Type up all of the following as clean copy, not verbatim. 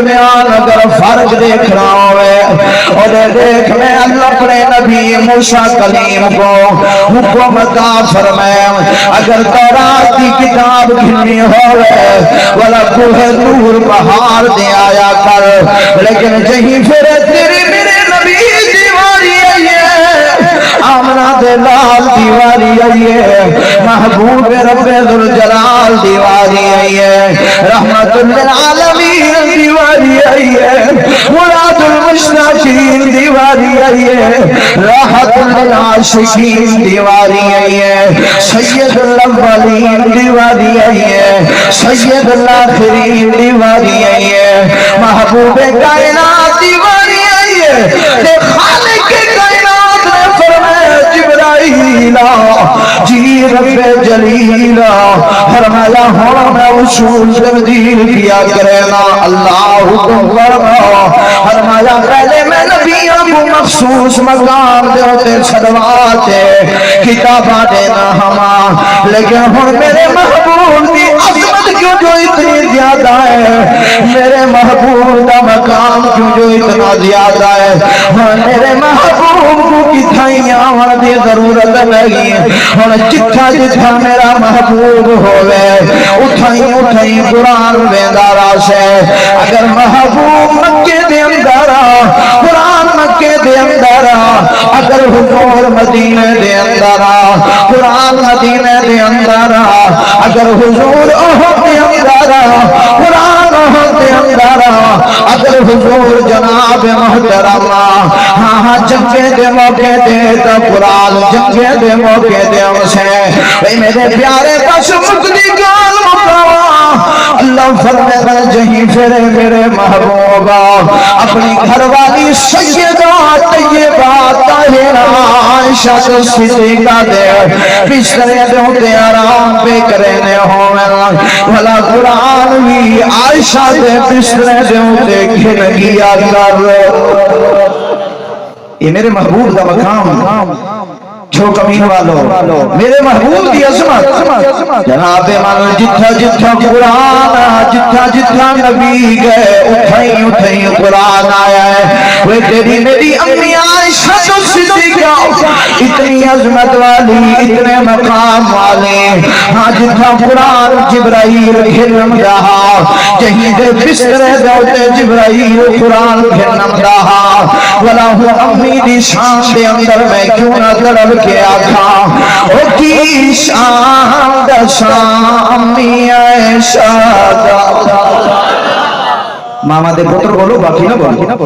اگر فرق دیکھ رہا ہوئے اور دیکھ میں اللہ اپنے نبی موسیٰ کلیم کو حکم عطا فرمائے اگر تورات کی کتاب گھنی ہوئے والا کوہ نور پہاڑ دے آیا کر لیکن جہیں پھر تیری میرے نبی دیواری آمنہ دے لال دیواری آئیے محبوب رب ذوالجلال دیواری آئیے رحمت للعالمین دیواری آئیے مراد المشتاقین دیواری آئیے راحت للعاشقین دیواری آئیے سید الاولین دیواری آئیے سید الاخرین دیواری آئیے محبوب کائنات دیواری آئیے تے خالق کائنات نے فرمایا جبرائیلا جی رب جلیلا فرمایا ہوں میں اصول تبدیل کیا کرنا اللہ حکم فرما فرمایا پہلے میں نبیوں کو مخصوص مقام دے ہوتے صدواتے کتاباں دینا ہما لیکن ہوں میرے محبوب کی عظمت کیوں جو اتنی زیادہ ہے میرے محبوب کا مقام کیوں جو اتنا زیادہ ہے میرے محبوب کو کتھائیاں دی ضرورت لگی اور جتھا جتھا میرا محبوب ہوئے اٹھائیں قرآن ویندارا سے اگر محبوب مکے دے اندارا قرآن مکے دے اندارا اگر حضور مدینہ دے اندارا قرآن مدینہ دے اندارا اگر حضور احد دے اندارا قرآن احد دے اندارا اگر حضور جناب محترمہ ہاں جنگے دے موقع دے تو قرآن جنگے دے موقع دے اسے اے میرے پیارے پاس مقدی گال مقاوہ اللہ فرمائے جہیں پھر میرے محبوبہ اپنی گھر والی سیدہ طیبہ طاہرہ عائشہ صدیقہ دے بسترے دے آرام پہ کرنے ہوئے بھلا قرآن بھی عائشہ دے بسترے دے گھن گیا کر یہ میرے محبوب کا مقام چھو کمین والو میرے محبوب کی عظمت جناب من جتھا جتھا قرآن جتھا جتھا نبی گئے اٹھائیں قرآن آیا ہے وہ تیری میری امی عائشہ صدیقہ اتنی عظمت والی اتنے مقام والے ہاں جتھا قرآن جبرائیل گھنم رہا جہیں دے بسترے دوتے جبرائیل قرآن گھنم رہا ولا ہوں امی دی شان دے اندر میں کیوں نہ تڑب کے آکھا او کی شان دا شامی عائشہ ماما دے پتر بولو باقی نہ بولو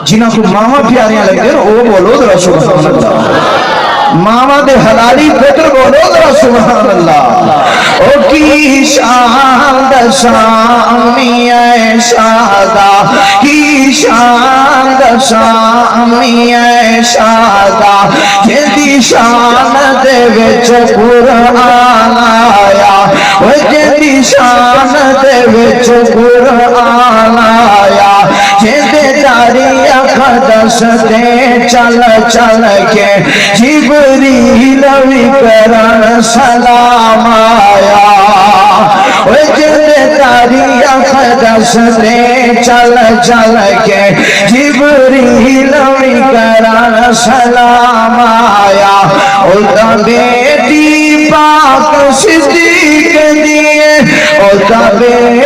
جنہاں کو ماما پیاریاں لگتے ہیں وہ بولو ذرا سبحان اللہ ماما دے حلالی پتر بولو ذرا سبحان اللہ او کی شان دا شامی عائشہ کی شان دا شامی عائشہ جیدی شان دے وچ قرآن آیا وہ جیدی شان دے وچ قرآن آیا جیدے داری اقدس دے چل چل کے جبریل وی کرن سلام آیا وہ جیدے داری اقدس دے چل چل کے جبریل وی کرن سلام آیا اُلتا بیٹی پاک صدیق دیئے اُلتا بیٹی